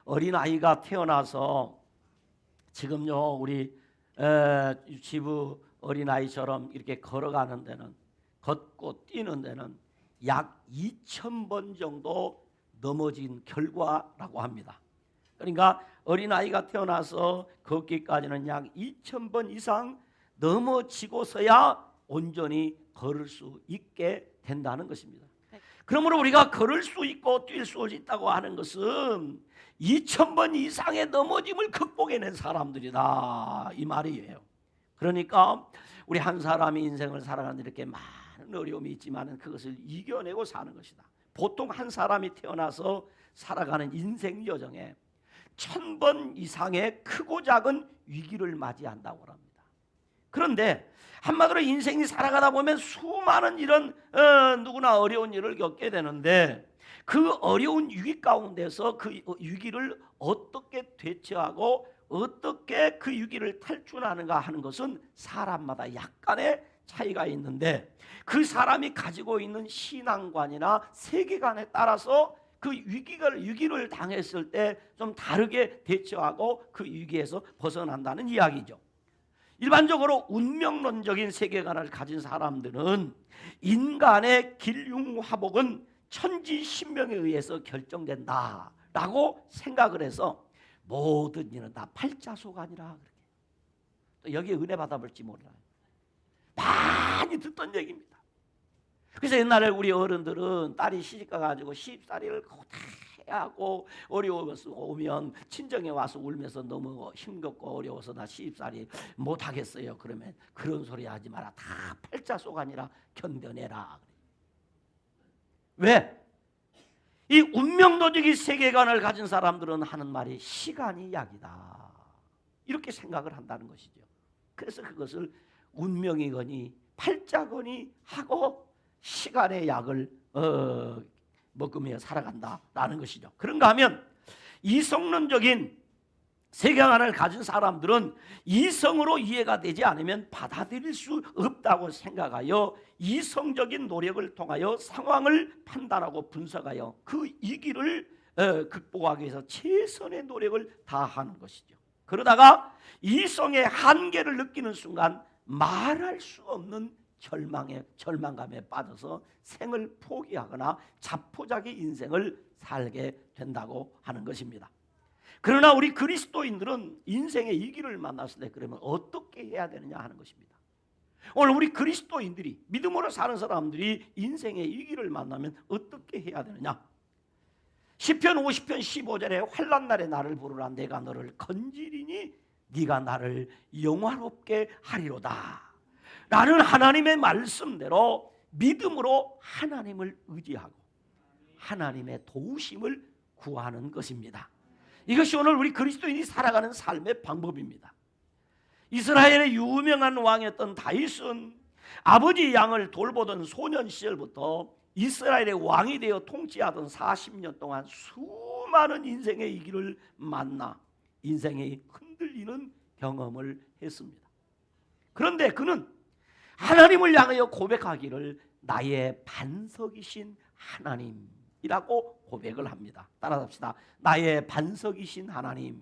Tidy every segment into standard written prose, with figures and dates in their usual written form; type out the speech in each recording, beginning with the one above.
어린아이가 태어나서 지금요 우리 유치부 어린아이처럼 이렇게 걸어가는 데는, 걷고 뛰는 데는 약 2,000번 정도 넘어진 결과라고 합니다. 그러니까 어린아이가 태어나서 걷기까지는 약 2,000번 이상 넘어지고서야 온전히 걸을 수 있게 된다는 것입니다. 그러므로 우리가 걸을 수 있고 뛸 수 있다고 하는 것은 2,000번 이상의 넘어짐을 극복해낸 사람들이다, 이 말이에요. 그러니까 우리 한 사람이 인생을 살아가는데 이렇게 많은 어려움이 있지만 그것을 이겨내고 사는 것이다. 보통 한 사람이 태어나서 살아가는 인생 여정에 1,000번 이상의 크고 작은 위기를 맞이한다고 합니다. 그런데 한마디로 인생이 살아가다 보면 수많은 이런 누구나 어려운 일을 겪게 되는데, 그 어려운 위기 가운데서 그 위기를 어떻게 대처하고 어떻게 그 위기를 탈출하는가 하는 것은 사람마다 약간의 차이가 있는데, 그 사람이 가지고 있는 신앙관이나 세계관에 따라서 그 위기를 당했을 때 좀 다르게 대처하고 그 위기에서 벗어난다는 이야기죠. 일반적으로 운명론적인 세계관을 가진 사람들은 인간의 길흉화복은 천지신명에 의해서 결정된다라고 생각을 해서 모든 일은 다 팔자소관이라 그렇게. 또 여기에 은혜 받아볼지 몰라요. 많이 듣던 얘기입니다. 그래서 옛날에 우리 어른들은 딸이 시집가 가지고 시집살이를 고대하고 어려워서 오면 친정에 와서 울면서 너무 힘겹고 어려워서 나 시집살이 못하겠어요. 그러면 그런 소리 하지 마라. 다 팔자소관이라 견뎌내라. 왜? 이 운명론적인 세계관을 가진 사람들은 하는 말이 시간이 약이다, 이렇게 생각을 한다는 것이죠. 그래서 그것을 운명이거니 팔자거니 하고 시간의 약을 먹으며 살아간다라는 것이죠. 그런가 하면 이성론적인 세계관을 가진 사람들은 이성으로 이해가 되지 않으면 받아들일 수 없다고 생각하여 이성적인 노력을 통하여 상황을 판단하고 분석하여 그 위기를 극복하기 위해서 최선의 노력을 다하는 것이죠. 그러다가 이성의 한계를 느끼는 순간 말할 수 없는 절망감에 빠져서 생을 포기하거나 자포자기 인생을 살게 된다고 하는 것입니다. 그러나 우리 그리스도인들은 인생의 위기를 만났을 때 그러면 어떻게 해야 되느냐 하는 것입니다. 오늘 우리 그리스도인들이, 믿음으로 사는 사람들이 인생의 위기를 만나면 어떻게 해야 되느냐? 시편 50편 15절에 환난날에 나를 부르라. 내가 너를 건지리니 네가 나를 영화롭게 하리로다 라는 하나님의 말씀대로 믿음으로 하나님을 의지하고 하나님의 도우심을 구하는 것입니다. 이것이 오늘 우리 그리스도인이 살아가는 삶의 방법입니다. 이스라엘의 유명한 왕이었던 다윗은 아버지 양을 돌보던 소년 시절부터 이스라엘의 왕이 되어 통치하던 40년 동안 수많은 인생의 위기를 만나 인생이 흔들리는 경험을 했습니다. 그런데 그는 하나님을 향하여 고백하기를 나의 반석이신 하나님이라고 고백을 합니다. 따라합시다. 나의 반석이신 하나님.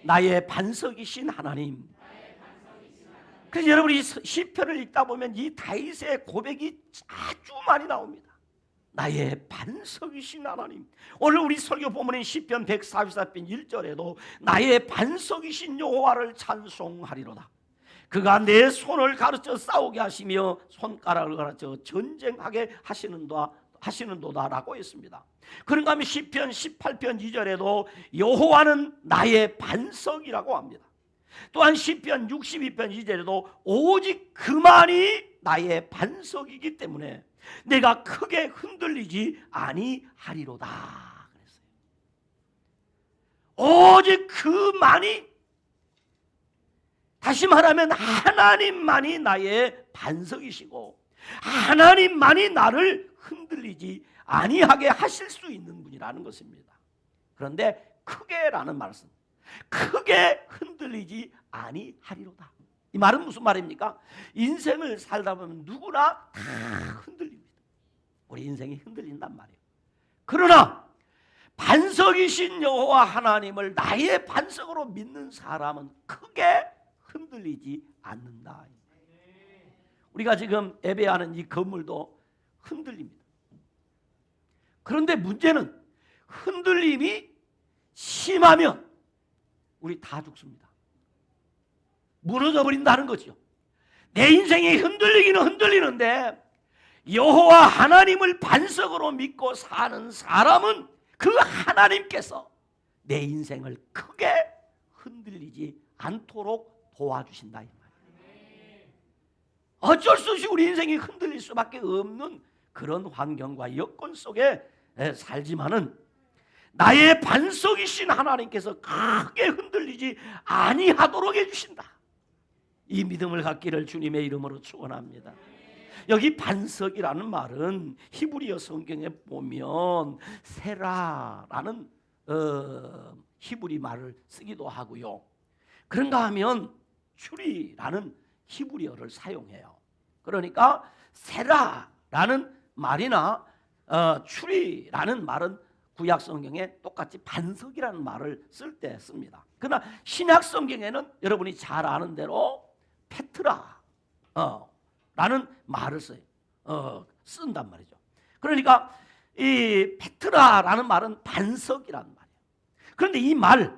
나의 반석이신 하나님. 그래서 여러분이 시편을 읽다 보면 이 다윗의 고백이 아주 많이 나옵니다. 나의 반석이신 하나님. 오늘 우리 설교 본문인 시편 144편 1절에도 나의 반석이신 여호와를 찬송하리로다. 그가 내 손을 가르쳐 싸우게 하시며 손가락을 가르쳐 전쟁하게 하시는도다라고 했습니다. 그런가 하면 시편 18편 2절에도 여호와는 나의 반석이라고 합니다. 또한 시편 62편 2절에도 오직 그만이 나의 반석이기 때문에 내가 크게 흔들리지 아니하리로다 그랬어요. 오직 그만이, 다시 말하면 하나님만이 나의 반석이시고 하나님만이 나를 흔들리지 아니하게 하실 수 있는 분이라는 것입니다. 그런데 크게라는 말씀, 크게 흔들리지 아니하리로다. 이 말은 무슨 말입니까? 인생을 살다 보면 누구나 다 흔들립니다. 우리 인생이 흔들린단 말이에요. 그러나 반석이신 여호와 하나님을 나의 반석으로 믿는 사람은 크게 흔들리지 않는다. 우리가 지금 예배하는 이 건물도 흔들립니다. 그런데 문제는 흔들림이 심하면 우리 다 죽습니다. 무너져 버린다는 거죠. 내 인생이 흔들리기는 흔들리는데 여호와 하나님을 반석으로 믿고 사는 사람은 그 하나님께서 내 인생을 크게 흔들리지 않도록 도와주신다 이 말이에요. 어쩔 수 없이 우리 인생이 흔들릴 수밖에 없는 그런 환경과 여건 속에 살지만은 나의 반석이신 하나님께서 크게 흔들리지 아니하도록 해주신다. 이 믿음을 갖기를 주님의 이름으로 축원합니다. 여기 반석이라는 말은 히브리어 성경에 보면 세라라는 히브리 말을 쓰기도 하고요. 그런가 하면 추리라는 히브리어를 사용해요. 그러니까 세라라는 말이나 추리라는 말은 구약 성경에 똑같이 반석이라는 말을 쓸 때 씁니다. 그러나 신약 성경에는 여러분이 잘 아는 대로 페트라 라는 말을 쓴단 말이죠. 그러니까 이 페트라라는 말은 반석이라는 말이에요. 그런데 이 말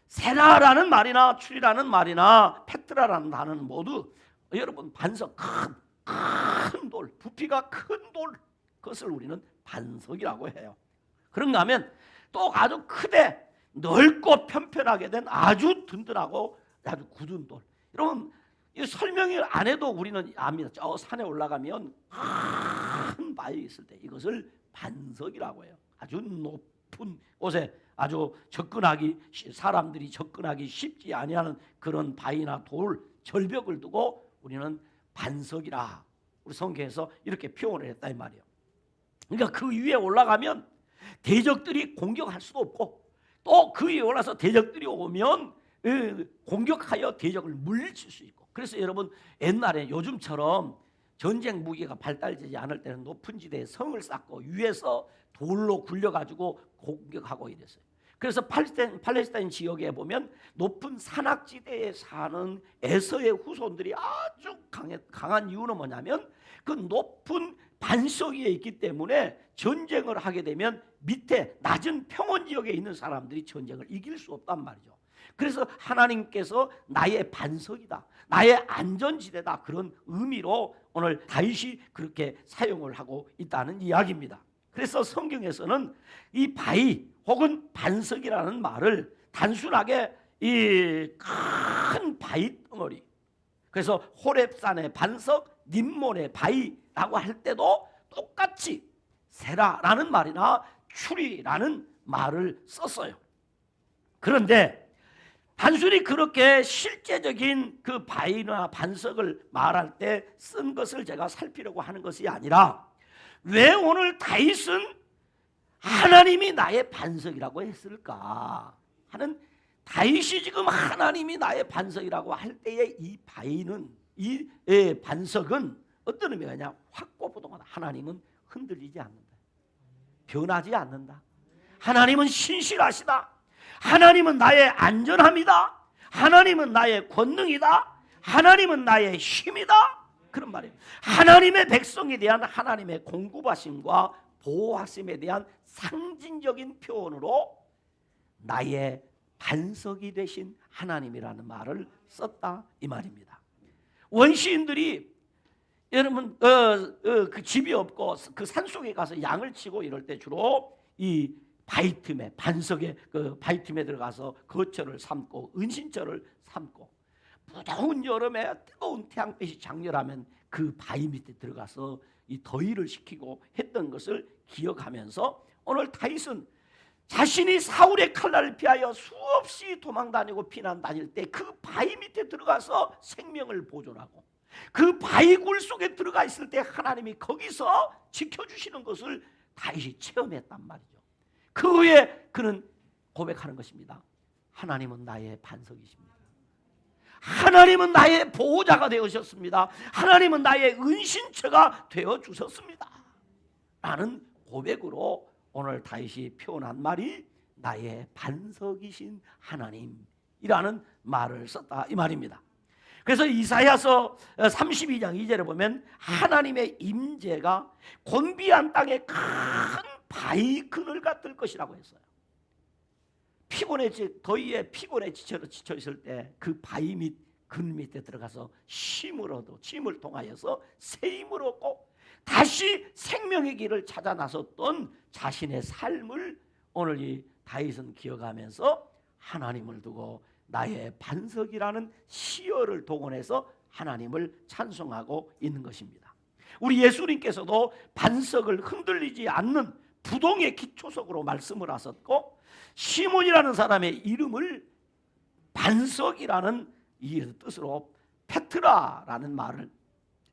세라라는 말이나 추리라는 말이나 페트라라는 단어는 모두 여러분 반석, 큰 돌, 부피가 큰 돌, 그것을 우리는 반석이라고 해요. 그런가 하면 또 아주 크되 넓고 편편하게 된 아주 든든하고 아주 굳은 돌. 여러분 이 설명을 안 해도 우리는 압니다. 저 산에 올라가면 큰 바위 있을 때 이것을 반석이라고 해요. 아주 높은 곳에 아주 사람들이 접근하기 쉽지 아니하는 그런 바위나 돌, 절벽을 두고 우리는 반석이라 우리 성경에서 이렇게 표현을 했다 이 말이에요. 그러니까 그 위에 올라가면 대적들이 공격할 수도 없고 또 그 위에 올라서 대적들이 오면 공격하여 대적을 물리칠 수 있고. 그래서 여러분 옛날에 요즘처럼 전쟁 무기가 발달되지 않을 때는 높은 지대에 성을 쌓고 위에서 돌로 굴려가지고 공격하고 이랬어요. 그래서 팔레스타인 지역에 보면 높은 산악지대에 사는 에서의 후손들이 아주 강한 이유는 뭐냐면 그 높은 반석 위에 있기 때문에 전쟁을 하게 되면 밑에 낮은 평원 지역에 있는 사람들이 전쟁을 이길 수 없단 말이죠. 그래서 하나님께서 나의 반석이다, 나의 안전지대다, 그런 의미로 오늘 다윗이 그렇게 사용을 하고 있다는 이야기입니다. 그래서 성경에서는 이 바위 혹은 반석이라는 말을 단순하게 이 큰 바위 덩어리, 그래서 호렙산의 반석, 림몬의 바위라고 할 때도 똑같이 세라라는 말이나 추리라는 말을 썼어요. 그런데 단순히 그렇게 실제적인 그 바위나 반석을 말할 때 쓴 것을 제가 살피려고 하는 것이 아니라 왜 오늘 다윗은 하나님이 나의 반석이라고 했을까 하는, 다윗이 지금 하나님이 나의 반석이라고 할 때의 이 바위는, 이 반석은 어떤 의미가 확고부동하다. 하나님은 흔들리지 않는다, 변하지 않는다. 하나님은 신실하시다. 하나님은 나의 안전함이다. 하나님은 나의 권능이다. 하나님은 나의 힘이다. 그런 말이에요. 하나님의 백성에 대한 하나님의 공급하심과 보호하심에 대한 상징적인 표현으로 나의 반석이 되신 하나님이라는 말을 썼다 이 말입니다. 원시인들이 여러분 그 집이 없고 그 산속에 가서 양을 치고 이럴 때 주로 이 바위 틈에, 반석에 그 바위 틈에 들어가서 거처를 삼고 은신처를 삼고, 무더운 여름에 뜨거운 태양빛이 장렬하면 그 바위 밑에 들어가서 이 더위를 식히고 했던 것을 기억하면서 오늘 다윗은 자신이 사울의 칼날을 피하여 수없이 도망다니고 피난 다닐 때 그 바위 밑에 들어가서 생명을 보존하고 그 바위굴 속에 들어가 있을 때 하나님이 거기서 지켜주시는 것을 다윗이 체험했단 말이죠. 그 후에 그는 고백하는 것입니다. 하나님은 나의 반석이십니다. 하나님은 나의 보호자가 되어주셨습니다. 하나님은 나의 은신처가 되어주셨습니다. 라는 고백으로 오늘 다윗이 표현한 말이 나의 반석이신 하나님이라는 말을 썼다 이 말입니다. 그래서 이사야서 32장 2절에 보면 하나님의 임재가 곤비한 땅에 큰 바위 그늘 같을 것이라고 했어요. 더위에 피곤에 지쳐 있을 때 그 바위 밑 그늘 밑에 들어가서 쉼을 통하여서 새 힘을 얻고 다시 생명의 길을 찾아 나섰던 자신의 삶을 오늘 이 다윗은 기억하면서 하나님을 두고 나의 반석이라는 시어를 동원해서 하나님을 찬송하고 있는 것입니다. 우리 예수님께서도 반석을 흔들리지 않는 부동의 기초석으로 말씀을 하셨고 시몬이라는 사람의 이름을 반석이라는 이 뜻으로 페트라라는 말을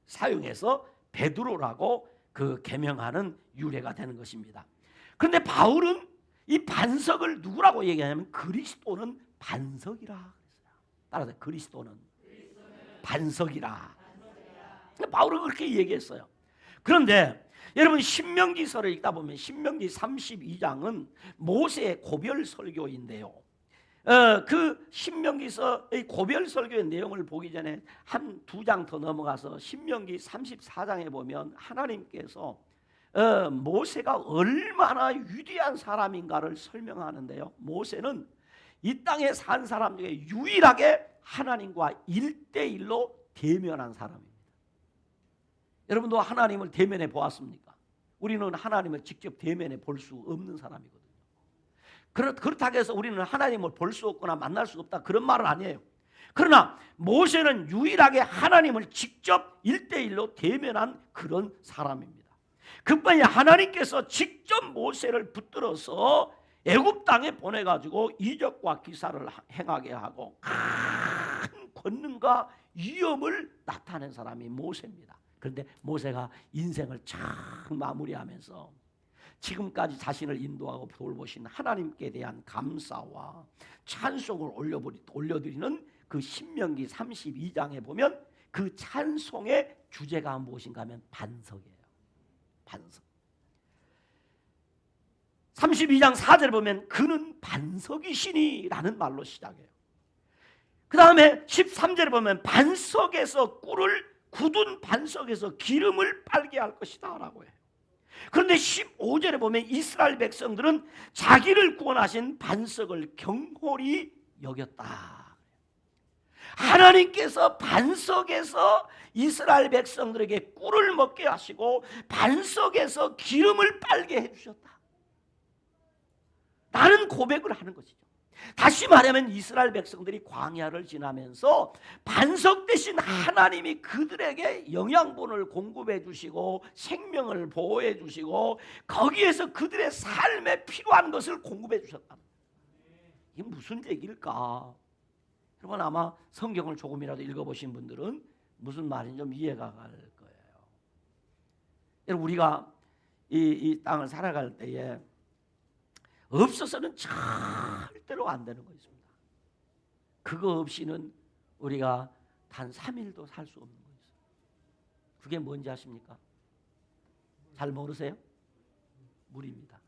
사용해서 베드로라고 그 개명하는 유래가 되는 것입니다. 그런데 바울은 이 반석을 누구라고 얘기하냐면 그리스도는 반석이라 그랬어요. 따라서 그리스도는 반석이라. 바울은 그렇게 얘기했어요. 그런데 여러분 신명기서를 읽다 보면 신명기 32장은 모세의 고별 설교인데요. 그 신명기서의 고별 설교의 내용을 보기 전에 한 두 장 더 넘어가서 신명기 34장에 보면 하나님께서 모세가 얼마나 위대한 사람인가를 설명하는데요. 모세는 이 땅에 산 사람 중에 유일하게 하나님과 1대1로 대면한 사람입니다. 여러분도 하나님을 대면해 보았습니까? 우리는 하나님을 직접 대면해 볼 수 없는 사람이거든요. 그렇다고 해서 우리는 하나님을 볼 수 없거나 만날 수 없다 그런 말은 아니에요. 그러나 모세는 유일하게 하나님을 직접 1대1로 대면한 그런 사람입니다. 그뿐이 하나님께서 직접 모세를 붙들어서 애굽 땅에 보내가지고 이적과 기사를 행하게 하고 큰 권능과 위엄을 나타낸 사람이 모세입니다. 그런데 모세가 인생을 참 마무리하면서 지금까지 자신을 인도하고 돌보신 하나님께 대한 감사와 찬송을 올려드리는 그 신명기 32장에 보면 그 찬송의 주제가 무엇인가 하면 반석이에요. 반석. 32장 4절에 보면 그는 반석이시니 라는 말로 시작해요. 그 다음에 13절에 보면 반석에서 꿀을 굳은 반석에서 기름을 빨게 할 것이다 라고 해요. 그런데 15절에 보면 이스라엘 백성들은 자기를 구원하신 반석을 경홀히 여겼다. 하나님께서 반석에서 이스라엘 백성들에게 꿀을 먹게 하시고 반석에서 기름을 빨게 해주셨다. 라는 고백을 하는 것이죠. 다시 말하면 이스라엘 백성들이 광야를 지나면서 반석 대신 하나님이 그들에게 영양분을 공급해 주시고 생명을 보호해 주시고 거기에서 그들의 삶에 필요한 것을 공급해 주셨다. 이게 무슨 얘기일까? 여러분 아마 성경을 조금이라도 읽어보신 분들은 무슨 말인지 좀 이해가 갈 거예요. 여러분 우리가 이 땅을 살아갈 때에 없어서는 절대로 안 되는 거 있습니다. 그거 없이는 우리가 단 3일도 살 수 없는 거 있어요. 그게 뭔지 아십니까? 잘 모르세요? 물입니다.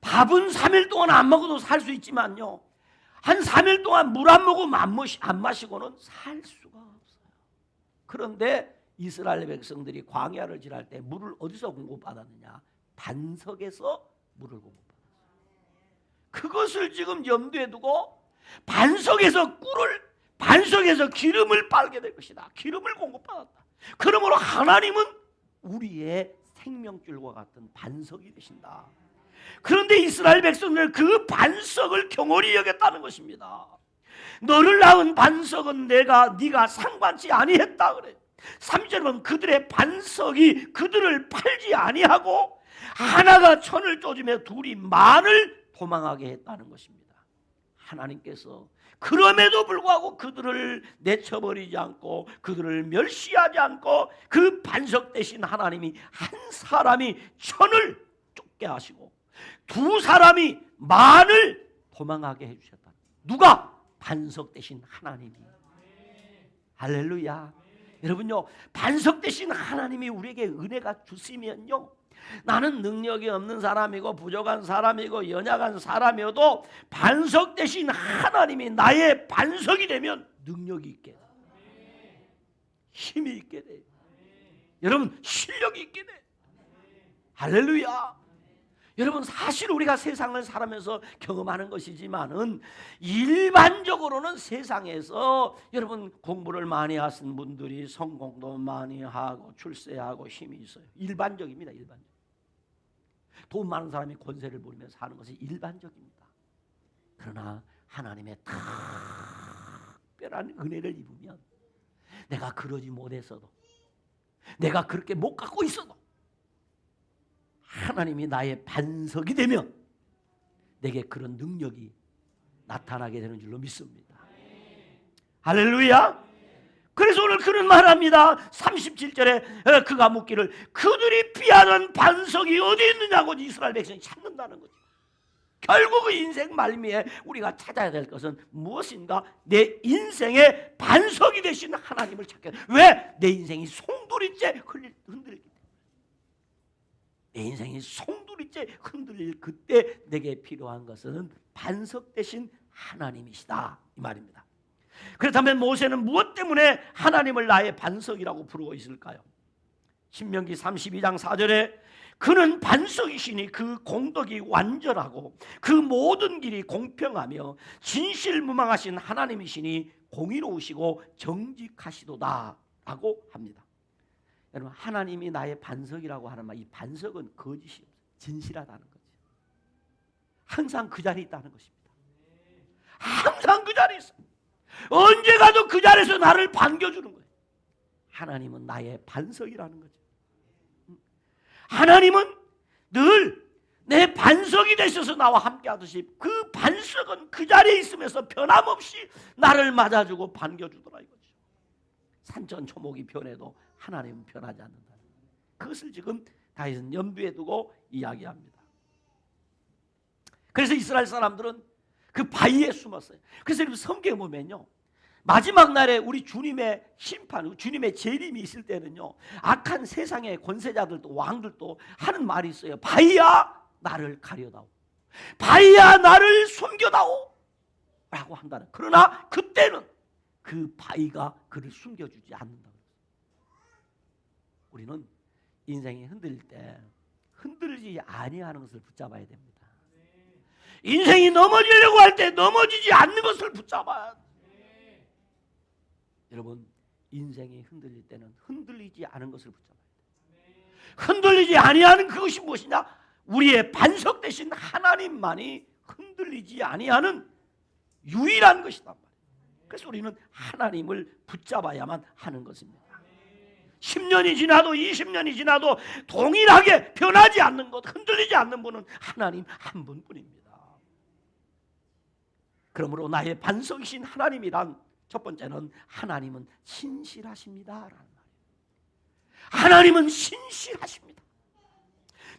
밥은 3일 동안 안 먹어도 살 수 있지만요, 한 3일 동안 물 안 먹고 안 마시고는 살 수가 없어요. 그런데 이스라엘 백성들이 광야를 지날 때 물을 어디서 공급받았느냐? 반석에서 물을 공급받았어요. 그것을 지금 염두에 두고 반석에서 기름을 빨게 될 것이다. 기름을 공급받았다. 그러므로 하나님은 우리의 생명줄과 같은 반석이 되신다. 그런데 이스라엘 백성들은 그 반석을 경홀히 여겼다는 것입니다. 너를 낳은 반석은 네가 상관치 아니했다 그래. 3절은 그들의 반석이 그들을 팔지 아니하고 하나가 천을 쪼지며 둘이 만을 도망하게 했다는 것입니다. 하나님께서 그럼에도 불구하고 그들을 내쳐버리지 않고 그들을 멸시하지 않고 그 반석 대신 하나님이 한 사람이 천을 쫓게 하시고 두 사람이 만을 도망하게 해주셨다. 누가? 반석 대신 하나님이. 할렐루야. 여러분요, 반석 대신 하나님이 우리에게 은혜가 주시면요, 나는 능력이 없는 사람이고 부족한 사람이고 연약한 사람이어도 반석 대신 하나님이 나의 반석이 되면 능력이 있게 돼. 힘이 있게 돼. 여러분 실력이 있게 돼. 할렐루야. 여러분 사실 우리가 세상을 살아면서 경험하는 것이지만은 일반적으로는 세상에서 여러분 공부를 많이 하신 분들이 성공도 많이 하고 출세하고 힘이 있어요. 일반적입니다. 일반적. 돈 많은 사람이 권세를 부리면서 사는 것이 일반적입니다. 그러나 하나님의 특별한 은혜를 입으면 내가 그러지 못했어도 내가 그렇게 못 갖고 있어도 하나님이 나의 반석이 되면 내게 그런 능력이 나타나게 되는 줄로 믿습니다. 할렐루야. 그래서 오늘 그런 말합니다. 37절에 그가 묻기를 그들이 피하는 반석이 어디 있느냐고 이스라엘 백성이 찾는다는 거죠. 결국 그 인생 말미에 우리가 찾아야 될 것은 무엇인가? 내 인생의 반석이 되신 하나님을 찾게. 왜? 내 인생이 송두리째 흔들리기 때문에. 내 인생이 송두리째 흔들릴 그때 내게 필요한 것은 반석 되신 하나님이시다 이 말입니다. 그렇다면 모세는 무엇 때문에 하나님을 나의 반석이라고 부르고 있을까요? 신명기 32장 4절에 그는 반석이시니 그 공덕이 완전하고 그 모든 길이 공평하며 진실무망하신 하나님이시니 공의로우시고 정직하시도다 라고 합니다. 여러분 하나님이 나의 반석이라고 하는 말, 이 반석은 거짓이 없어요. 진실하다는 거죠. 항상 그 자리에 있다는 것입니다. 항상 그 자리에 있어요. 언제 가도 그 자리에서 나를 반겨주는 거예요. 하나님은 나의 반석이라는 거죠. 하나님은 늘 내 반석이 되셔서 나와 함께 하듯이 그 반석은 그 자리에 있으면서 변함없이 나를 맞아주고 반겨주더라 이거죠. 산천초목이 변해도 하나님은 변하지 않는다. 그것을 지금 다윗은 염두에 두고 이야기합니다. 그래서 이스라엘 사람들은 그 바위에 숨었어요. 그래서 여러분 성경에 보면요, 마지막 날에 우리 주님의 심판, 주님의 재림이 있을 때는요, 악한 세상의 권세자들도 왕들도 하는 말이 있어요. 바위야 나를 가려다오, 바위야 나를 숨겨다오 라고 한다는. 그러나 그때는 그 바위가 그를 숨겨주지 않는다. 우리는 인생이 흔들릴 때 흔들리지 아니하는 것을 붙잡아야 됩니다. 인생이 넘어지려고 할 때 넘어지지 않는 것을 붙잡아야 돼. 여러분 인생이 흔들릴 때는 흔들리지 않은 것을 붙잡아야 돼. 흔들리지 아니하는 그것이 무엇이냐? 우리의 반석 되신 하나님만이 흔들리지 아니하는 유일한 것이단 말이에요. 그래서 우리는 하나님을 붙잡아야만 하는 것입니다. 10년이 지나도 20년이 지나도 동일하게 변하지 않는 것, 흔들리지 않는 분은 하나님 한 분뿐입니다. 그러므로 나의 반석이신 하나님이란 첫 번째는 하나님은 신실하십니다라는 말이에요. 하나님은 신실하십니다.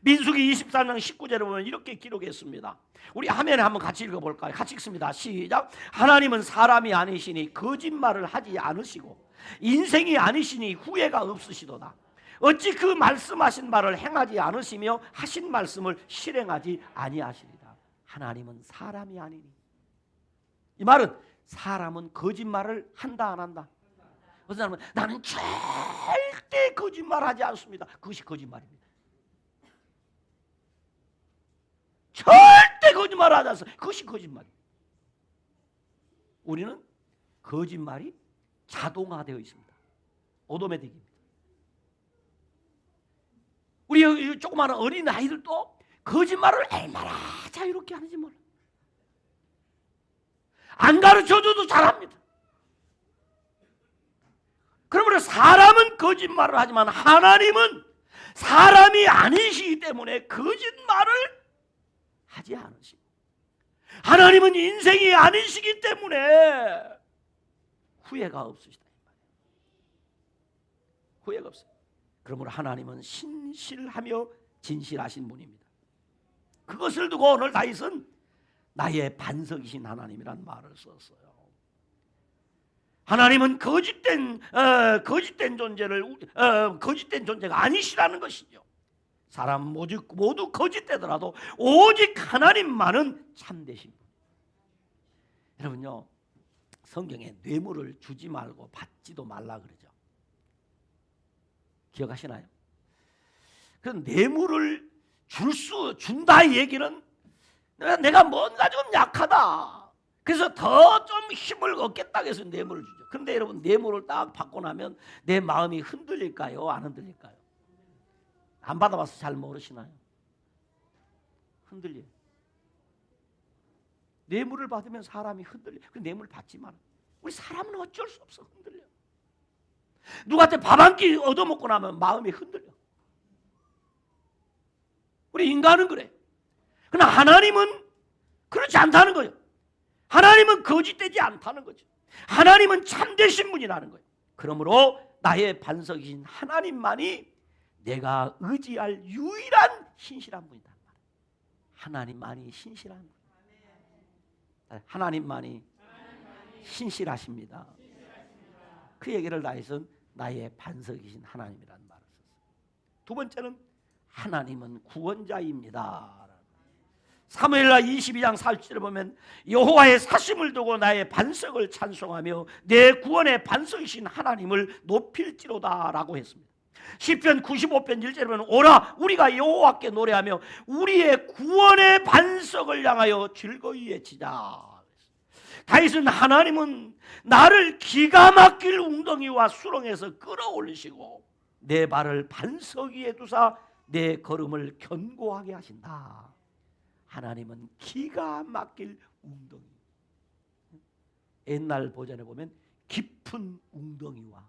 민수기 24장 19절에 보면 이렇게 기록했습니다. 우리 화면에 한번 같이 읽어볼까요? 같이 읽습니다. 시작. 하나님은 사람이 아니시니 거짓말을 하지 않으시고 인생이 아니시니 후회가 없으시도다. 어찌 그 말씀하신 말을 행하지 않으시며 하신 말씀을 실행하지 아니하시리다. 하나님은 사람이 아니니. 이 말은 사람은 거짓말을 한다 안 한다? 어떤 사람은 나는 절대 거짓말하지 않습니다. 그것이 거짓말입니다. 절대 거짓말하지 않습니다. 그것이 거짓말입니다. 우리는 거짓말이 자동화되어 있습니다. 오토매틱입니다. 우리 조그마한 어린 아이들도 거짓말을 얼마나 자유롭게 하는지 몰라. 안 가르쳐줘도 잘합니다. 그러므로 사람은 거짓말을 하지만 하나님은 사람이 아니시기 때문에 거짓말을 하지 않으시고, 하나님은 인생이 아니시기 때문에 후회가 없으시다. 후회가 없어요. 그러므로 하나님은 신실하며 진실하신 분입니다. 그것을 두고 오늘 다윗은 나의 반석이신 하나님이란 말을 썼어요. 하나님은 거짓된 존재가 아니시라는 것이죠. 사람 모두 거짓되더라도 오직 하나님만은 참되신 분. 여러분요, 성경에 뇌물을 주지 말고 받지도 말라 그러죠. 기억하시나요? 그 뇌물을 준다 이 얘기는 내가 뭔가 좀 약하다, 그래서 더 좀 힘을 얻겠다 해서 뇌물을 주죠. 그런데 여러분, 뇌물을 딱 받고 나면 내 마음이 흔들릴까요? 안 흔들릴까요? 안 받아봐서 잘 모르시나요? 흔들려요. 뇌물을 받으면 사람이 흔들려. 그 뇌물 받지 마라. 우리 사람은 어쩔 수 없어, 흔들려. 누구한테 밥 한 끼 얻어먹고 나면 마음이 흔들려. 우리 인간은 그래. 그러나 하나님은 그렇지 않다는 거예요. 하나님은 거짓되지 않다는 거죠. 하나님은 참되신 분이라는 거예요. 그러므로 나의 반석이신 하나님만이 내가 의지할 유일한 신실한 분이다. 하나님만이 신실한 분. 하나님만이 신실하십니다. 그 얘기를 다 해서 나의 반석이신 하나님이라는 말을 썼어요. 두 번째는 하나님은 구원자입니다. 사무엘하 22장 4절에 보면 여호와의 사심을 두고 나의 반석을 찬송하며 내 구원의 반석이신 하나님을 높일지로다 라고 했습니다. 시편 95편 1절에 보면 오라 우리가 여호와께 노래하며 우리의 구원의 반석을 향하여 즐거이 외치자. 다윗은 하나님은 나를 기가 막힐 웅덩이와 수렁에서 끌어올리시고 내 발을 반석 위에 두사 내 걸음을 견고하게 하신다. 하나님은 기가 막힐 웅덩이. 옛날 버전에 보면 깊은 웅덩이와,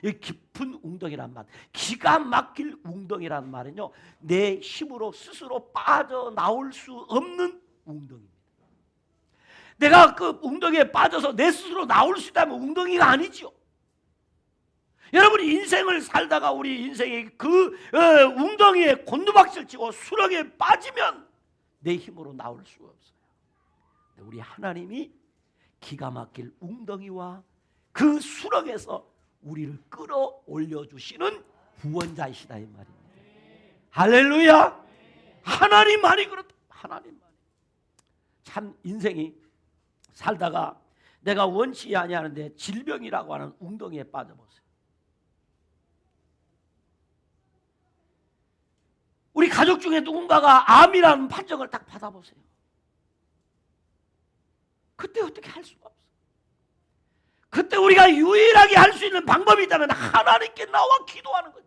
이 깊은 웅덩이란 말, 기가 막힐 웅덩이란 말은요, 내 힘으로 스스로 빠져나올 수 없는 웅덩이입니다. 내가 그 웅덩이에 빠져서 내 스스로 나올 수 있다면 웅덩이가 아니죠. 여러분이 인생을 살다가 우리 인생이 그 웅덩이에 곤두박질 치고 수렁에 빠지면 내 힘으로 나올 수가 없어요. 우리 하나님이 기가 막힐 웅덩이와 그 수렁에서 우리를 끌어올려 주시는 구원자이시다 이 말입니다. 할렐루야. 하나님만이 그렇다. 하나님만이. 참 인생이 살다가 내가 원치 아니하는데 질병이라고 하는 웅덩이에 빠져보세요. 우리 가족 중에 누군가가 암이라는 판정을 딱 받아보세요. 그때 어떻게 할 수가 없어요. 그때 우리가 유일하게 할 수 있는 방법이 있다면 하나님께 나와 기도하는 거예요.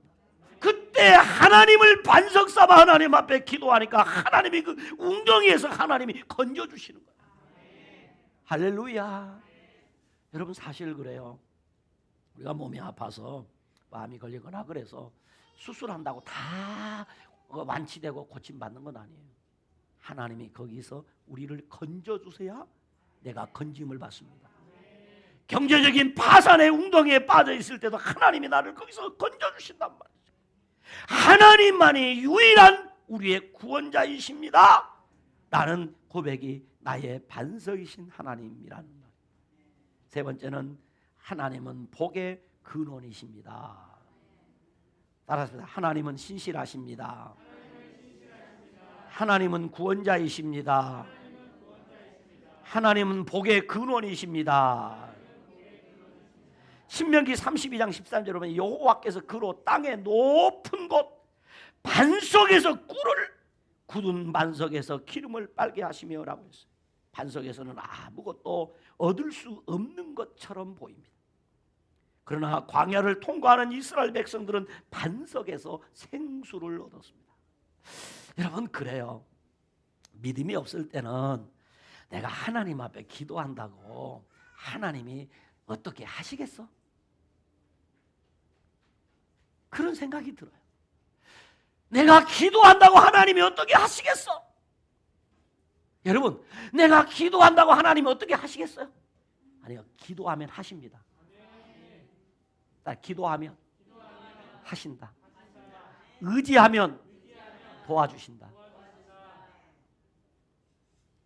그때 하나님을 반석 삼아 하나님 앞에 기도하니까 하나님이 그 웅덩이에서 하나님이 건져주시는 거예요. 할렐루야. 여러분 사실 그래요. 우리가 몸이 아파서 마음이 걸리거나 그래서 수술한다고 다 완치되고 고침받는 건 아니에요. 하나님이 거기서 우리를 건져주셔야 내가 건짐을 받습니다. 경제적인 파산의 웅덩이에 빠져 있을 때도 하나님이 나를 거기서 건져주신단 말이죠. 하나님만이 유일한 우리의 구원자이십니다 라는 고백이 나의 반석이신 하나님이라는 말. 세 번째는 하나님은 복의 근원이십니다. 따라서 하나님은 신실하십니다. 하나님은 구원자이십니다. 하나님은 복의 근원이십니다. 신명기 32장 13절에 보면 여호와께서 그로 땅의 높은 곳 반석에서 꿀을 굳은 반석에서 기름을 빨게 하시며 라고 했어요. 반석에서는 아무것도 얻을 수 없는 것처럼 보입니다. 그러나 광야를 통과하는 이스라엘 백성들은 반석에서 생수를 얻었습니다. 여러분 그래요. 믿음이 없을 때는 내가 하나님 앞에 기도한다고 하나님이 어떻게 하시겠어? 그런 생각이 들어요. 내가 기도한다고 하나님이 어떻게 하시겠어? 여러분 내가 기도한다고 하나님이 어떻게 하시겠어요? 아니요, 기도하면 하십니다. 기도하면 하신다. 의지하면 도와주신다.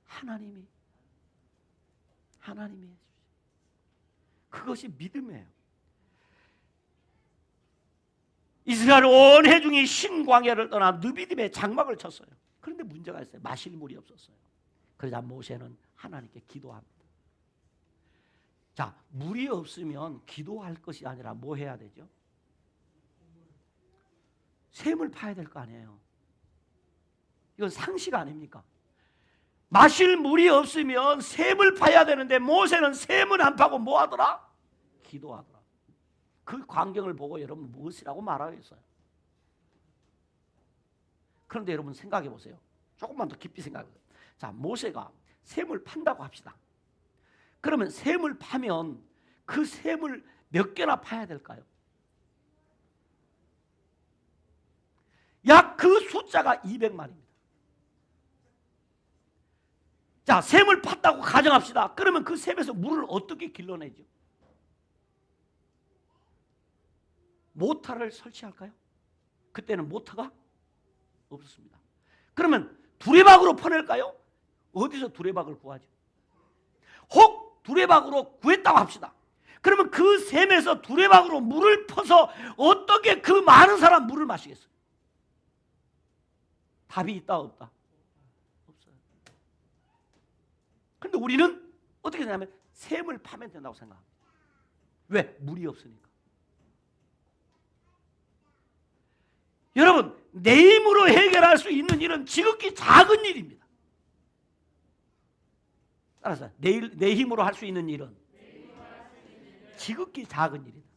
하나님이 해주시죠. 그것이 믿음이에요. 이스라엘 온 회중이 신광야를 떠나 느비딤에 장막을 쳤어요. 그런데 문제가 있어요. 마실 물이 없었어요. 그러자 모세는 하나님께 기도합니다. 자, 물이 없으면 기도할 것이 아니라 뭐 해야 되죠? 샘을 파야 될 거 아니에요. 이건 상식 아닙니까? 마실 물이 없으면 샘을 파야 되는데 모세는 샘을 안 파고 뭐 하더라? 기도하더라. 그 광경을 보고 여러분 무엇이라고 말하겠어요? 그런데 여러분 생각해 보세요. 조금만 더 깊이 생각해 보세요. 자, 모세가 샘을 판다고 합시다. 그러면 샘을 파면 그 샘을 몇 개나 파야 될까요? 약 그 숫자가 200마리입니다. 자, 샘을 팠다고 가정합시다. 그러면 그 샘에서 물을 어떻게 길러내죠? 모터를 설치할까요? 그때는 모터가 없었습니다. 그러면 두레박으로 퍼낼까요? 어디서 두레박을 구하죠? 혹 두레박으로 구했다고 합시다. 그러면 그 샘에서 두레박으로 물을 퍼서 어떻게 그 많은 사람 물을 마시겠어요? 답이 있다 없다? 없어요. 그런데 우리는 어떻게 되냐면 샘을 파면 된다고 생각합니다. 왜? 물이 없으니까. 여러분, 내 힘으로 해결할 수 있는 일은 지극히 작은 일입니다. 따라서 내 힘으로 할 수 있는 일은 지극히 작은 일이다.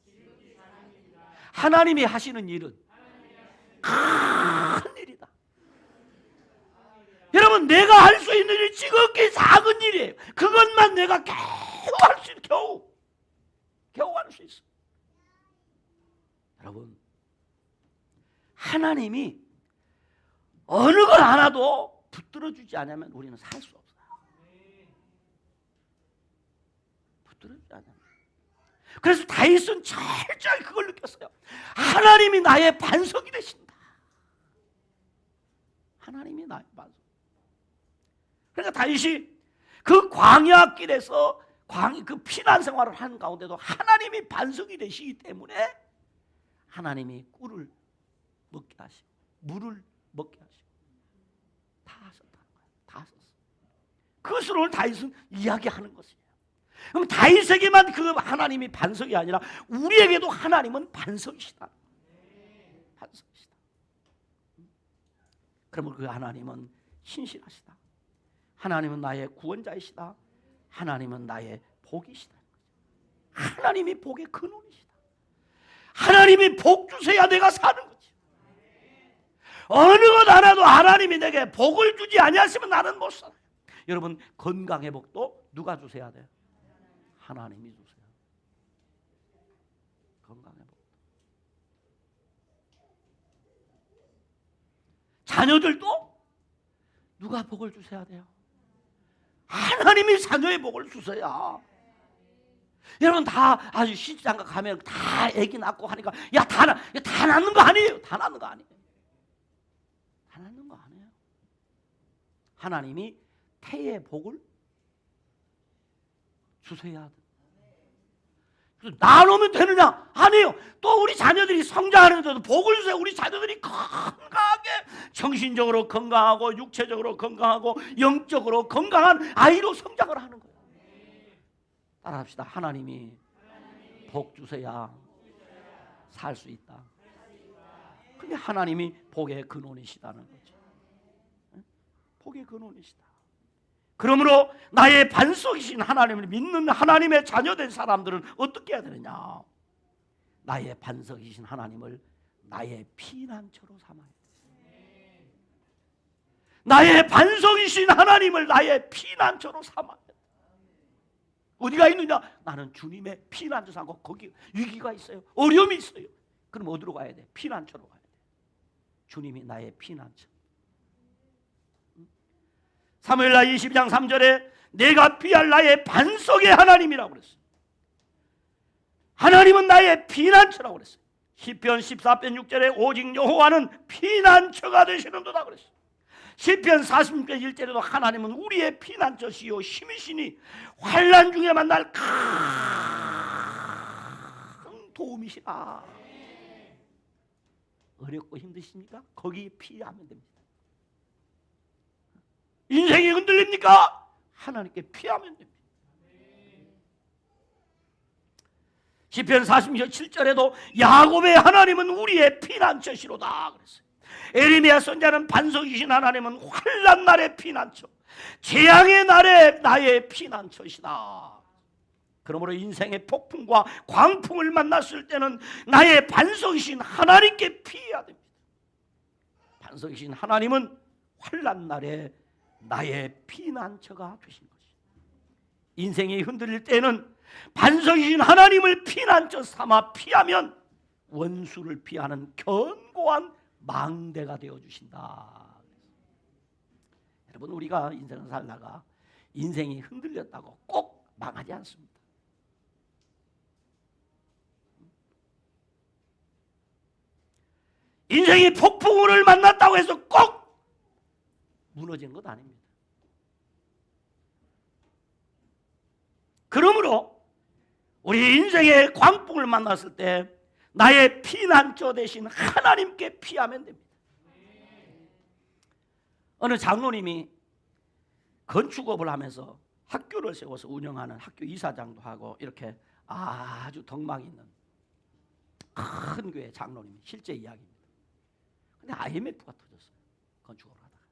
하나님이 하시는 일은 큰 일이다. 여러분, 내가 할 수 있는 일이 지극히 작은 일이에요. 그것만 내가 겨우 할 수 있어. 겨우 할 수 있어. 여러분, 하나님이 어느 걸 하나도 붙들어주지 않으면 우리는 살 수 없어요. 붙들어주지 않으면. 그래서 다윗은 철저히 그걸 느꼈어요. 하나님이 나의 반석이 되신다. 하나님이 나의 반석. 그러니까 다윗이 그 광야 길에서 그 피난 생활을 하는 가운데도 하나님이 반석이 되시기 때문에 하나님이 꿀을 먹게 하시고 물을 먹게 하시고 다 하셨다는 거예요. 다 하셨어요. 그것을 오늘 다윗은 이야기하는 것이에요. 그럼 다윗에게만 그 하나님이 반석이 아니라 우리에게도 하나님은 반석이시다. 반석이시다. 그러면 그 하나님은 신실하시다. 하나님은 나의 구원자이시다. 하나님은 나의 복이시다. 하나님이 복의 근원이시다. 하나님이 복 주셔야 내가 사는 거지. 어느 것 하나도 하나님이 내게 복을 주지 아니하시면 나는 못 살아요. 여러분, 건강의 복도 누가 주셔야 돼요? 하나님이 주세요. 건강의 복. 자녀들도 누가 복을 주셔야 돼요? 하나님이 자녀의 복을 주셔야. 여러분, 다 아주 시집장가 가면 다 애기 낳고 하니까 다 낳는 거 아니에요. 다 낳는 거 아니에요. 다 낳는 거 아니에요. 하나님이 태의 복을 주셔야 돼. 나누면 되느냐? 아니에요. 또 우리 자녀들이 성장하는데도 복을 주세요. 우리 자녀들이 건강하게, 정신적으로 건강하고 육체적으로 건강하고 영적으로 건강한 아이로 성장을 하는 거예요. 따라합시다. 하나님이 복 주셔야 살 수 있다. 근데 하나님이 복의 근원이시다는 거죠. 복의 근원이시다. 그러므로 나의 반석이신 하나님을 믿는 하나님의 자녀된 사람들은 어떻게 해야 되느냐? 나의 반석이신 하나님을 나의 피난처로 삼아야 돼. 나의 반석이신 하나님을 나의 피난처로 삼아야 돼. 어디가 있느냐? 나는 주님의 피난처 삼고 거기 위기가 있어요. 어려움이 있어요. 그럼 어디로 가야 돼? 피난처로 가야 돼. 주님이 나의 피난처. 사무엘하 22장 3절에 내가 피할 나의 반석의 하나님이라고 그랬어요. 하나님은 나의 피난처라고 그랬어요. 시편 14편 6절에 오직 여호와는 피난처가 되시는도다 그랬어요. 시편 46편 1절에도 하나님은 우리의 피난처시요 힘이시니 환난 중에 만날 큰 도움이시라. 어렵고 힘드십니까? 거기에 피하면 됩니다. 인생이 흔들립니까? 하나님께 피하면 됩니다. 시편 47절에도 야곱의 하나님은 우리의 피난처시로다 그랬어요. 에레미야 선지자는 반석이신 하나님은 환난 날의 피난처, 재앙의 날에 나의 피난처시다. 그러므로 인생의 폭풍과 광풍을 만났을 때는 나의 반석이신 하나님께 피해야 됩니다. 반석이신 하나님은 환난 날에 나의 피난처가 되신 것이죠. 인생이 흔들릴 때는 반석이신 하나님을 피난처 삼아 피하면 원수를 피하는 견고한 망대가 되어주신다. 여러분, 우리가 인생을 살다가 인생이 흔들렸다고 꼭 망하지 않습니다. 인생이 폭풍우를 만났다고 해서 꼭 무너지는 것 아닙니다. 그러므로 우리 인생의 광풍을 만났을 때 나의 피난처 대신 하나님께 피하면 됩니다. 어느 장로님이 건축업을 하면서 학교를 세워서 운영하는 학교 이사장도 하고 이렇게 아주 덕망 있는 큰 교회 장로님이 실제 이야기입니다. 근데 IMF가 터졌어요. 건축업을 하다가.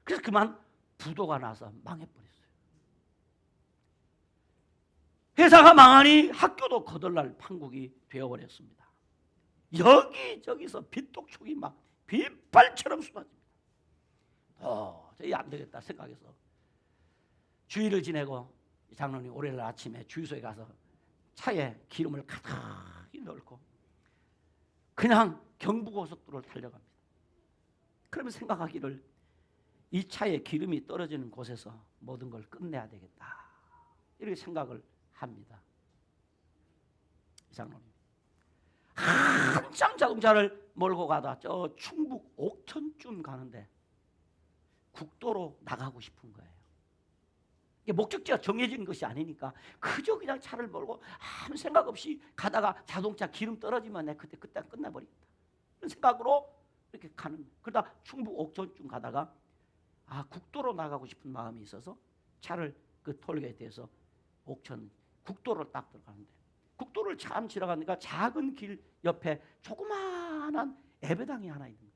그래서 그만 부도가 나서 망해버렸어요. 회사가 망하니 학교도 거덜날 판국이 되어버렸습니다. 여기저기서 빚독촉이 막 빗발처럼 쏟아집니다. 저희 안 되겠다 생각해서 주일을 지내고 장로님 월요일 아침에 주유소에 가서 차에 기름을 가득히 넣고 그냥 경부고속도로를 달려갑니다. 그러면 생각하기를 이 차에 기름이 떨어지는 곳에서 모든 걸 끝내야 되겠다 이렇게 생각을 합니다. 이 장로님 한참 자동차를 몰고 가다 저 충북 옥천쯤 가는데 국도로 나가고 싶은 거예요. 이게 목적지가 정해진 것이 아니니까 그저 그냥 차를 몰고 아무 생각 없이 가다가 자동차 기름 떨어지면 내가 그때 끝나버리겠다 이런 생각으로 이렇게 가는. 그러다 충북 옥천쯤 가다가 국도로 나가고 싶은 마음이 있어서 차를 그 톨게이트에서 옥천 국도로 딱 들어가는데 국도를 참 지나가니까 작은 길 옆에 조그마한 예배당이 하나 있는 거예요.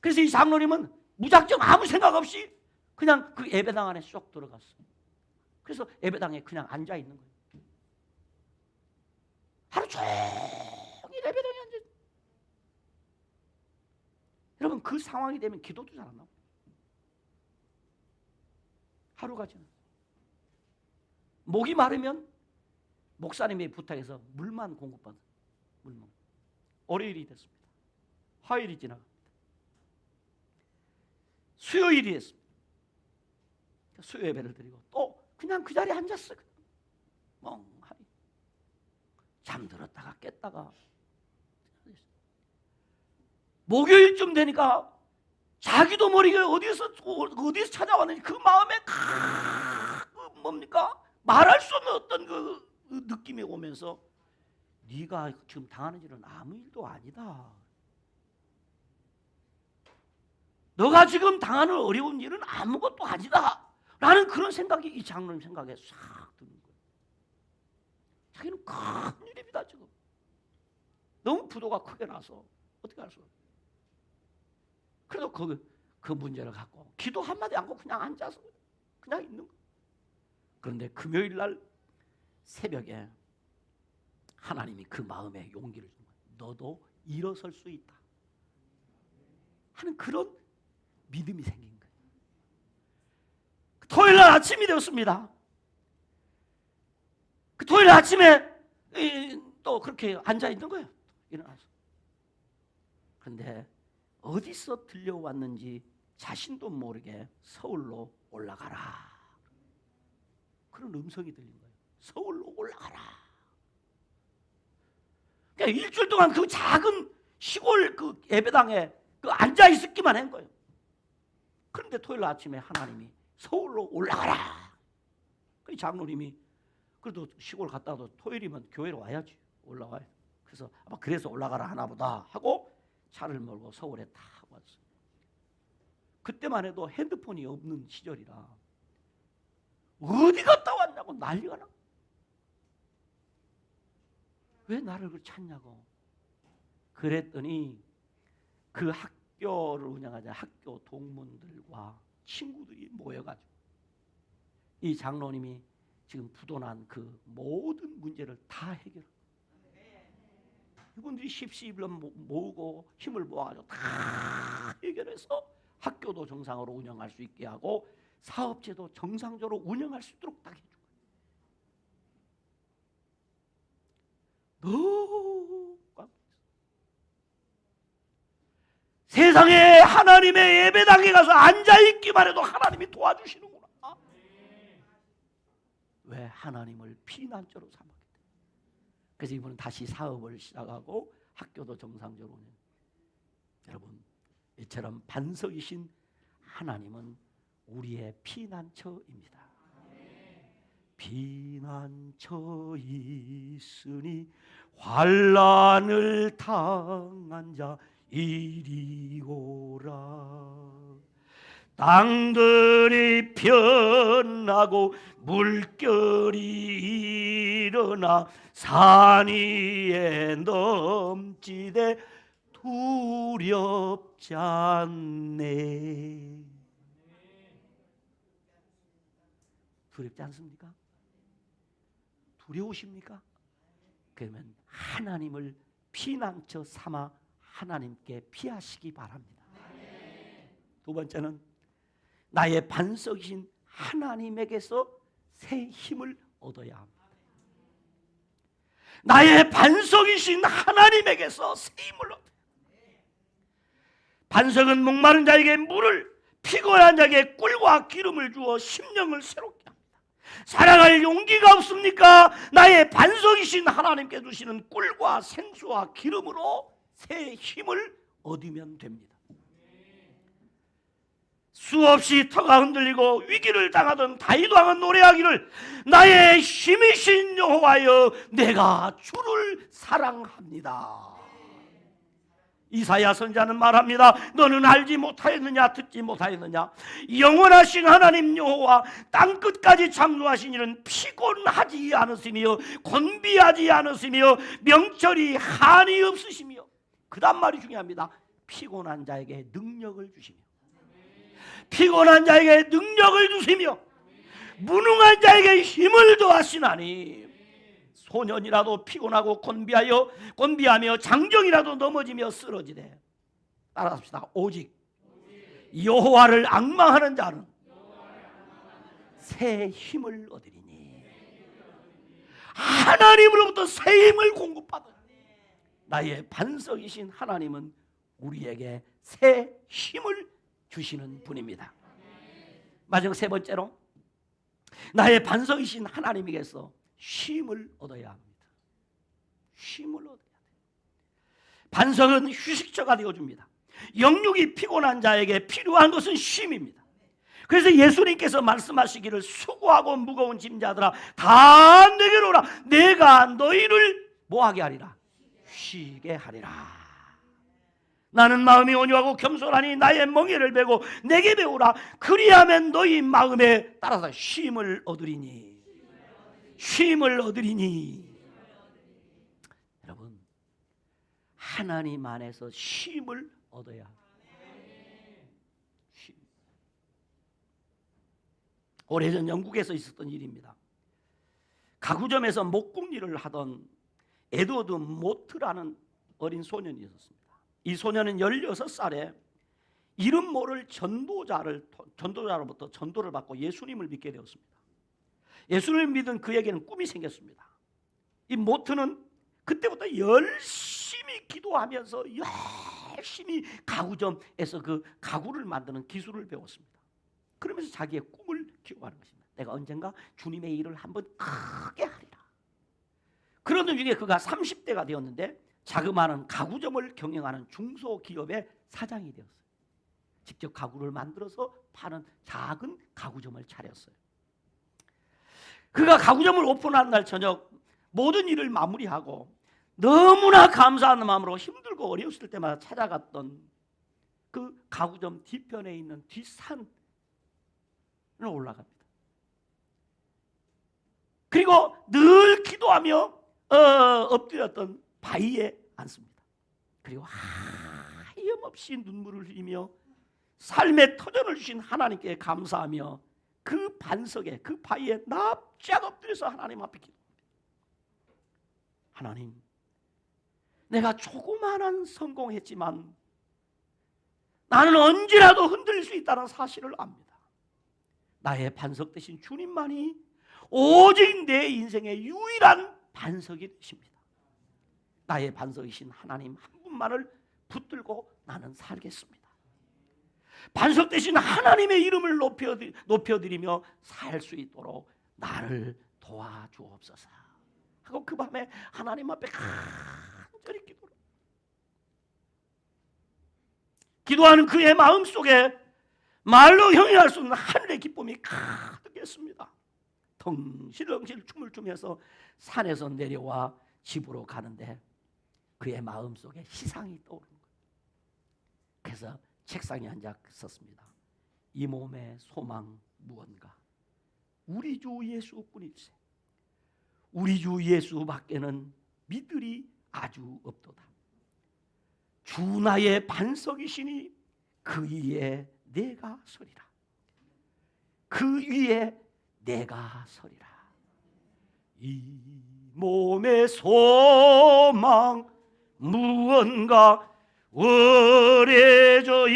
그래서 이 장로님은 무작정 아무 생각 없이 그냥 그 예배당 안에 쏙 들어갔어요. 그래서 예배당에 그냥 앉아 있는 거예요. 하루 종일 예배당에 앉아 있어요. 여러분, 그 상황이 되면 기도도 잘 안 나와요. 하루가 지나 목이 마르면 목사님이 부탁해서 물만 공급받아요. 물만. 월요일이 됐습니다. 화요일이 지나갑니다. 수요일이 됐습니다. 수요 예배를 드리고 또 그냥 그 자리에 앉았어요. 멍하니 잠들었다가 깼다가 목요일쯤 되니까 자기도 모르게 어디서 찾아왔는지 그 마음에 뭡니까? 말할 수 없는 어떤 그 느낌이 오면서 네가 지금 당하는 일은 아무 일도 아니다. 너가 지금 당하는 어려운 일은 아무것도 아니다. 라는 그런 생각이 이 장로님 생각에 싹 드는 거예요. 자기는 큰 일입니다 지금. 너무 부도가 크게 나서 어떻게 할 수 없어요. 그래도 그 문제를 갖고 기도 한마디 안 하고 그냥 앉아서 그냥 있는 거예요. 그런데 금요일 날 새벽에 하나님이 그 마음에 용기를 준 거예요. 너도 일어설 수 있다 하는 그런 믿음이 생긴 거예요. 토요일 날 아침이 되었습니다. 그 토요일 아침에 또 그렇게 앉아 있는 거예요. 일어나서. 그런데 어디서 들려왔는지 자신도 모르게 서울로 올라가라. 그런 음성이 들린 거예요. 서울로 올라가라. 그러니까 일주일 동안 그 작은 시골 그 예배당에 앉아 있었기만 한 거예요. 그런데 토요일 아침에 하나님이 서울로 올라가라. 그 장로님이 그래도 시골 갔다 와도 토요일이면 교회로 와야지. 올라와요. 그래서 그래서 아마 그래서 올라가라 하나 보다 하고 차를 몰고 서울에 딱 왔어요. 그때만 해도 핸드폰이 없는 시절이라 어디 갔다 왔냐고 난리가 나. 왜 나를 찾냐고. 그랬더니 그 학교를 운영하자 학교 동문들과 친구들이 모여가지고 이 장로님이 지금 부도난 그 모든 문제를 다 해결해. 이분들이 십시일반 모으고 힘을 모아가지고 다 해결해서 학교도 정상으로 운영할 수 있게 하고 사업체도 정상적으로 운영할 수 있도록 딱 해준 거예요. 너무 세상에 하나님의 예배당에 가서 앉아있기만 해도 하나님이 도와주시는구나. 왜? 하나님을 피난처로 삼았기 때문에. 그래서 이분은 다시 사업을 시작하고 학교도 정상적으로 운영. 여러분, 이처럼 반석이신 하나님은 우리의 피난처입니다. 피난처 있으니 환난을 당한 자 이리 오라. 땅들이 변하고 물결이 일어나 산 위에 넘치되 두렵지 않네. 두렵지 않습니까? 두려우십니까? 그러면 하나님을 피난처 삼아 하나님께 피하시기 바랍니다. 두 번째는 나의 반석이신 하나님에게서 새 힘을 얻어야 합니다. 나의 반석이신 하나님에게서 새 힘을 얻어야 합니다. 반석은 목마른 자에게 물을, 피곤한 자에게 꿀과 기름을 주어 심령을 새롭게 합니다. 살아갈 용기가 없습니까? 나의 반석이신 하나님께 주시는 꿀과 생수와 기름으로 새 힘을 얻으면 됩니다. 수없이 터가 흔들리고 위기를 당하던 다윗 왕은 노래하기를 나의 힘이신 여호와여 내가 주를 사랑합니다. 이사야 선지자는 말합니다. 너는 알지 못하였느냐 듣지 못하였느냐 영원하신 하나님 여호와 땅끝까지 창조하신 이는 피곤하지 않으시며 곤비하지 않으시며 명철이 한이 없으시며 그 다음 말이 중요합니다. 피곤한 자에게 능력을 주시며 피곤한 자에게 능력을 주시며 무능한 자에게 힘을 더하시나니 소년이라도 피곤하고 곤비하며 장정이라도 넘어지며 쓰러지되 따라합시다. 오직 여호와를 앙망하는 자는 새 힘을 얻으리니. 하나님으로부터 새 힘을 공급받은 나의 반석이신 하나님은 우리에게 새 힘을 주시는 분입니다. 마지막 세 번째로 나의 반석이신 하나님에게서 쉼을 얻어야 합니다. 쉼을 얻어야 돼요. 반석은 휴식처가 되어줍니다. 영육이 피곤한 자에게 필요한 것은 쉼입니다. 그래서 예수님께서 말씀하시기를 수고하고 무거운 짐자들아 다 내게로 오라. 내가 너희를 뭐하게 하리라? 쉬게 하리라. 나는 마음이 온유하고 겸손하니 나의 멍에를 베고 내게 배우라. 그리하면 너희 마음에 따라서 쉼을 얻으리니. 쉼을 얻으리니. 여러분, 하나님 안에서 쉼을 얻어야 합니다. 쉼. 오래전 영국에서 있었던 일입니다. 가구점에서 목공일을 하던 에드워드 모트라는 어린 소년이 있었습니다. 이 소년은 16살에 이름 모를 전도자로부터 전도를 받고 예수님을 믿게 되었습니다. 예수님을 믿은 그에게는 꿈이 생겼습니다. 이 모트는 그때부터 열심히 기도하면서 열심히 가구점에서 그 가구를 만드는 기술을 배웠습니다. 그러면서 자기의 꿈을 키워가는 것입니다. 내가 언젠가 주님의 일을 한번 크게 하리라. 그러던 중에 그가 30대가 되었는데 자그마한 가구점을 경영하는 중소기업의 사장이 되었어요. 직접 가구를 만들어서 파는 작은 가구점을 차렸어요. 그가 가구점을 오픈한 날 저녁 모든 일을 마무리하고 너무나 감사하는 마음으로 힘들고 어려웠을 때마다 찾아갔던 그 가구점 뒤편에 있는 뒷산을 올라갑니다. 그리고 늘 기도하며 엎드렸던 바위에 앉습니다. 그리고 하염없이 눈물을 흘리며 삶의 터전을 주신 하나님께 감사하며 그 반석에, 그 바위에 납작 엎드려서 하나님 앞에 기도합니다. 하나님, 내가 조그마한 성공했지만 나는 언제라도 흔들릴 수 있다는 사실을 압니다. 나의 반석 되신 주님만이 오직 내 인생의 유일한 반석이 되십니다. 나의 반석이신 하나님 한 분만을 붙들고 나는 살겠습니다. 반석 되신 하나님의 이름을 높여드리며 살 수 있도록 나를 도와주옵소서 하고 그 밤에 하나님 앞에 간절히 기도하는 그의 마음속에 말로 형용할 수 없는 하늘의 기쁨이 가득했습니다. 덩실덩실 춤을 추면서 산에서 내려와 집으로 가는데 그의 마음속에 희상이 떠오르는 거예요. 그래서 책상에 앉아 썼습니다. 이 몸의 소망 무언가? 우리 주 예수뿐일세. 우리 주 예수밖에는 믿으리 아주 없도다. 주 나의 반석이시니 그 위에 내가 서리라. 그 위에 내가 서리라. 이 몸의 소망 무언가? 우리 주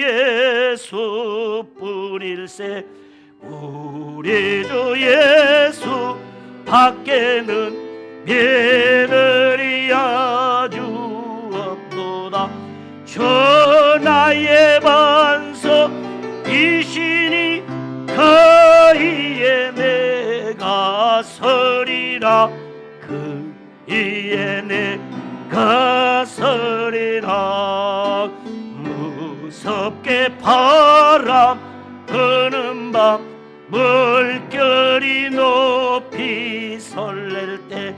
예수뿐일세. 우리 주 예수 밖에는 믿으리 아주 없도다. 주 나의 반석이시니 그 위에 내가 서리라. 그 위에 내가 서리라. 무섭게 바람 부는 밤 물결이 높이 설렐 때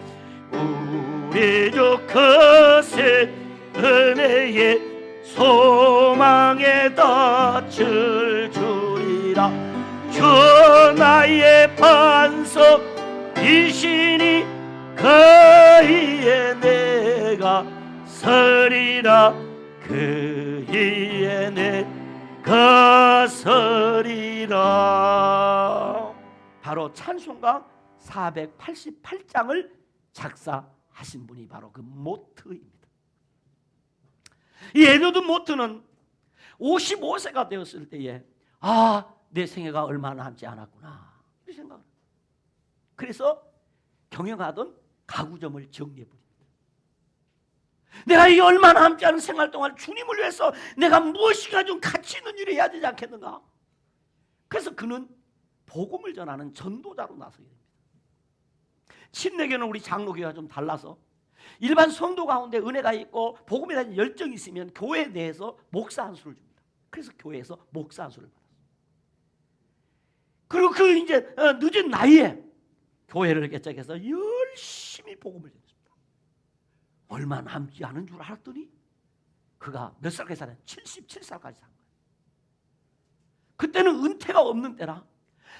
우리 주 거센 은혜에 소망에 닻을 주리라. 주 나의 반석이시니 그 위에 내가 서리라. 그 위에 내가 서리라. 바로 찬송가 488장을 작사하신 분이 바로 그 모트입니다. 이 에드워드 모트는 55세가 되었을 때에 내 생애가 얼마 남지 않았구나 이 생각을. 그래서 경영하던 가구점을 정리해버립니다. 내가 이 얼마 남지 않은 생활 동안 주님을 위해서 내가 무엇인가 좀 가치 있는 일을 해야 되지 않겠는가. 그래서 그는 복음을 전하는 전도자로 나서게 됩니다. 침례교는 우리 장로교와 좀 달라서 일반 성도 가운데 은혜가 있고 복음에 대한 열정이 있으면 교회에 대해서 목사 한 수를 줍니다. 그래서 교회에서 목사 한 수를 받았어요. 그리고 그 이제 늦은 나이에 교회를 개척해서 열심히 복음을 전했습니다. 얼마 남지 않은 줄 알았더니 그가 몇 살까지 살아요? 77살까지 산 거예요. 그때는 은퇴가 없는 때라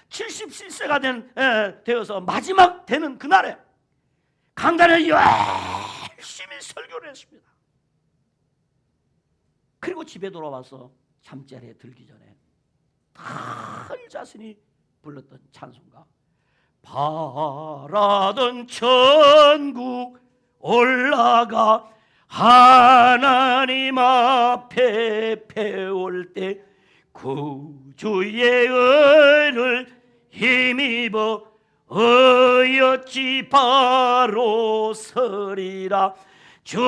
77세가 되어서 마지막 되는 그날에 강단에 열심히 설교를 했습니다. 그리고 집에 돌아와서 잠자리에 들기 전에 늘 자신이 불렀던 찬송가 바라던 천국 올라가 하나님 앞에 배울 때 구주의 은을 힘입어 어찌 바로 서리라. 주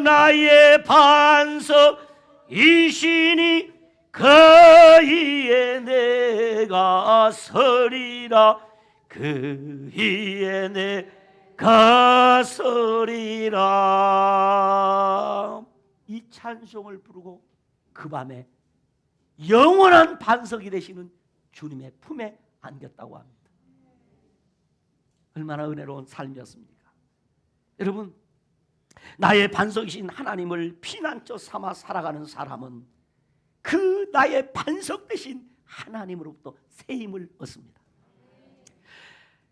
나의 반석이시니 그 위에 내가 서리라. 그 위에 내가 서리라. 이 찬송을 부르고 그 밤에 영원한 반석이 되시는 주님의 품에 안겼다고 합니다. 얼마나 은혜로운 삶이었습니까? 여러분, 나의 반석이신 하나님을 피난처 삼아 살아가는 사람은 그 나의 반석 되신 하나님으로부터 새 힘을 얻습니다.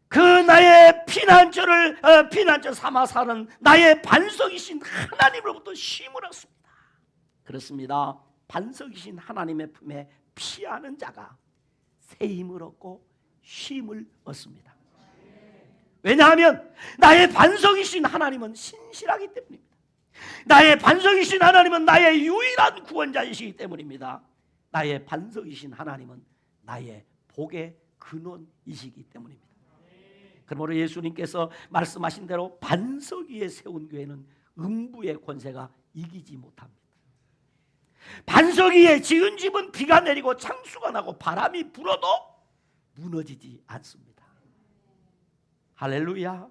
그 나의 피난처 삼아 사는 나의 반석이신 하나님으로부터 쉼을 얻습니다. 그렇습니다. 반석이신 하나님의 품에 피하는 자가 새 힘을 얻고 쉼을 얻습니다. 왜냐하면 나의 반석이신 하나님은 신실하기 때문입니다. 나의 반석이신 하나님은 나의 유일한 구원자이시기 때문입니다. 나의 반석이신 하나님은 나의 복의 근원이시기 때문입니다. 그러므로 예수님께서 말씀하신 대로 반석 위에 세운 교회는 음부의 권세가 이기지 못합니다. 반석 위에 지은 집은 비가 내리고 창수가 나고 바람이 불어도 무너지지 않습니다. 할렐루야.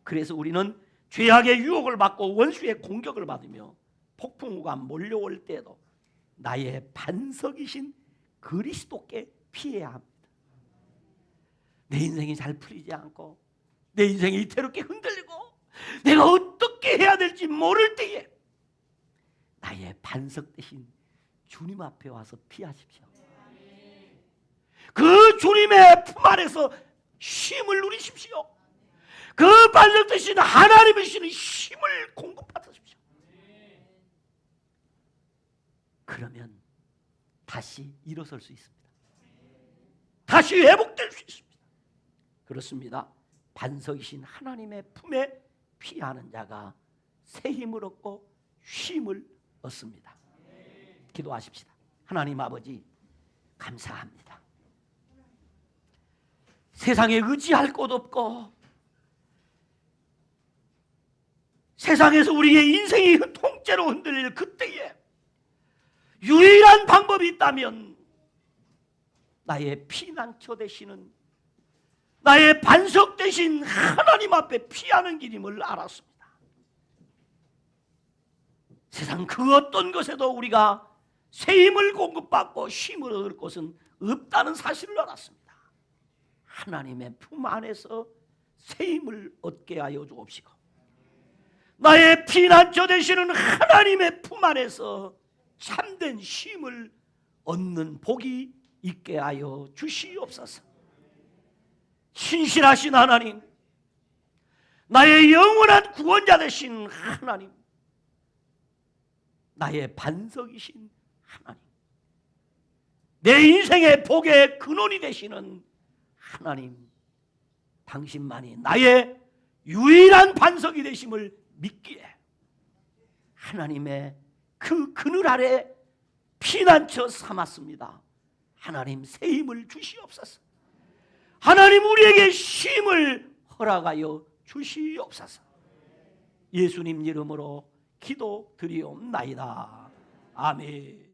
그래서 우리는 죄악의 유혹을 받고 원수의 공격을 받으며 폭풍우가 몰려올 때에도 나의 반석이신 그리스도께 피해야 합니다. 내 인생이 잘 풀리지 않고 내 인생이 이태롭게 흔들리고 내가 어떻게 해야 될지 모를 때에 나의 반석 대신 주님 앞에 와서 피하십시오. 그 주님의 품 안에서 쉼을 누리십시오. 그 반석 되신 하나님의 쉼을 공급받으십시오. 그러면 다시 일어설 수 있습니다. 다시 회복될 수 있습니다. 그렇습니다. 반석이신 하나님의 품에 피하는 자가 새 힘을 얻고 쉼을 얻습니다. 기도하십시다. 하나님 아버지, 감사합니다. 세상에 의지할 곳 없고 세상에서 우리의 인생이 통째로 흔들릴 그때에 유일한 방법이 있다면 나의 피난처 되시는 나의 반석 되신 하나님 앞에 피하는 길임을 알았습니다. 세상 그 어떤 것에도 우리가 새 힘을 공급받고 쉼을 얻을 것은 없다는 사실을 알았습니다. 하나님의 품 안에서 새 힘을 얻게 하여 주옵시고 나의 피난처 되시는 하나님의 품 안에서 참된 쉼을 얻는 복이 있게 하여 주시옵소서. 신실하신 하나님, 나의 영원한 구원자 되신 하나님, 나의 반석이신 하나님, 내 인생의 복의 근원이 되시는 하나님, 당신만이 나의 유일한 반석이 되심을 믿기에 하나님의 그 그늘 아래 피난처 삼았습니다. 하나님 새 힘을 주시옵소서. 하나님 우리에게 쉼을 허락하여 주시옵소서. 예수님 이름으로 기도드리옵나이다. 아멘.